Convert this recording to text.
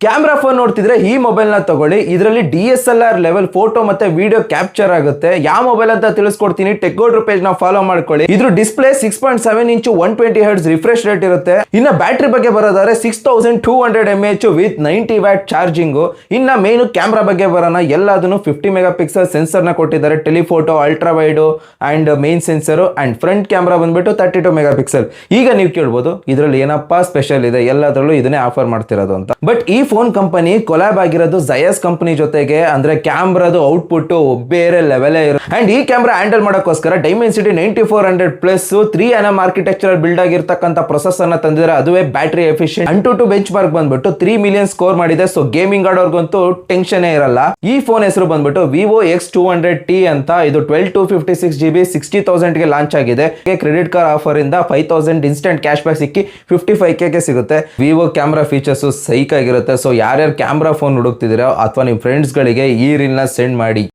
Camera phone ನೋಡ್ತಿದ್ರೆ ಈ mobile ನ ತಗೊಳ್ಳಿ. ಇದರಲ್ಲಿ DSLR ಲೆವೆಲ್ ಫೋಟೋ ಮತ್ತೆ ವಿಡಿಯೋ ಕ್ಯಾಪ್ಚರ್ ಆಗುತ್ತೆ. ಯಾವ ಮೊಬೈಲ್ ಅಂತ ತಿಳಿಸ್ಕೊಡ್ತೀನಿ. ಟೆಕ್ಗೋಡ್ರು ಪೇಜ್ ನ ಫಾಲೋ ಮಾಡ್ಕೊಳ್ಳಿ. ಇದ್ರ ಡಿಸ್ಪ್ಲೇ 6.7 ಇಂಚು 120 Hz ರಿಫ್ರೆಶ್ ರೇಟ್ ಇರುತ್ತೆ. ಇನ್ನ ಬ್ಯಾಟ್ರಿ ಬಗ್ಗೆ ಬರೋದಾದ್ರೆ 6200 mAh ವಿತ್ 90 ವ್ಯಾಟ್ ಚಾರ್ಜಿಂಗ್. ಇನ್ನ ಮೇನ್ ಕ್ಯಾಮ್ರಾ ಬಗ್ಗೆ ಬರೋಣ. ಎಲ್ಲದನ್ನು 50 ಮೆಗಾ ಪಿಕ್ಸೆಲ್ ಸೆನ್ಸರ್ ನ ಕೊಟ್ಟಿದ್ದಾರೆ. Telephoto, ultra wide and main sensor and front camera ಬಂದ್ಬಿಟ್ಟು 32 ಮೆಗಾ ಪಿಕ್ಸೆಲ್. ಈಗ ನೀವು ಕೇಳ್ಬೋದು ಇದರಲ್ಲಿ ಏನಪ್ಪಾ ಸ್ಪೆಷಲ್ ಇದೆ, ಎಲ್ಲದರಲ್ಲೂ ಇದನ್ನೇ ಆಫರ್ ಮಾಡ್ತಿರೋದು ಅಂತ. ಬಟ್ ಈ ಫೋನ್ ಕಂಪನಿ ಕೊಲಾಬ್ ಆಗಿರೋದು ಜಯಸ್ ಕಂಪನಿ ಜೊತೆಗೆ. ಅಂದ್ರೆ ಕ್ಯಾಮ್ರಾದು ಔಟ್ಪುಟ್ ಬೇರೆ ಲೆವೆಲ್ ಇರುತ್ತೆ. ಅಂಡ್ ಈ ಕ್ಯಾಮ್ರಾ ಹ್ಯಾಂಡಲ್ ಮಾಡೋಕ್ಕೋಸ್ಕರ Dimensity 9400 plus 3nm architecture build ಆಗಿರ್ತಕ್ಕಂಥ ಪ್ರೊಸೆಸರ್ ನ ತಂದಿದ್ದಾರೆ. ಅದುವೇ battery efficient. AnTuTu benchmark ಬಂದ್ಬಿಟ್ಟು 3 ಮಿಲಿಯನ್ ಸ್ಕೋರ್ ಮಾಡಿದೆ. ಸೊ ಗೇಮಿಂಗ್ ಆಡೋರ್ಗಂತೂ ಟೆನ್ಷನ್ ಇರಲ್ಲ. ಈ ಫೋನ್ ಹೆಸರು ಬಂದ್ಬಿಟ್ಟು Vivo X200T ಅಂತ. ಇದು 12/256GB 60,000 ಗೆ ಲಾಂಚ್ ಆಗಿದೆ. ಕ್ರೆಡಿಟ್ ಕಾರ್ಡ್ ಆಫರ್ ಇಂದ 5000 ಇನ್ಸ್ಟೆಂಟ್ ಕ್ಯಾಶ್ ಬ್ಯಾಕ್ ಸಿಕ್ಕಿ 55K ಗೆ ಸಿಗುತ್ತೆ. ವಿವೋ ಕ್ಯಾಮ್ರಾ ಫೀಚರ್ಸ್ ಸೈಕ್ ಆಗಿರುತ್ತೆ. ಸೊ ಯಾರ್ಯಾರು ಕ್ಯಾಮ್ರಾ ಫೋನ್ ಹುಡುಕ್ತಿದ್ದೀರಾ ಅಥವಾ ನಿಮ್ಮ ಫ್ರೆಂಡ್ಸ್ ಗಳಿಗೆ ಈ ರೀಲ್ ನ ಸೆಂಡ್ ಮಾಡಿ.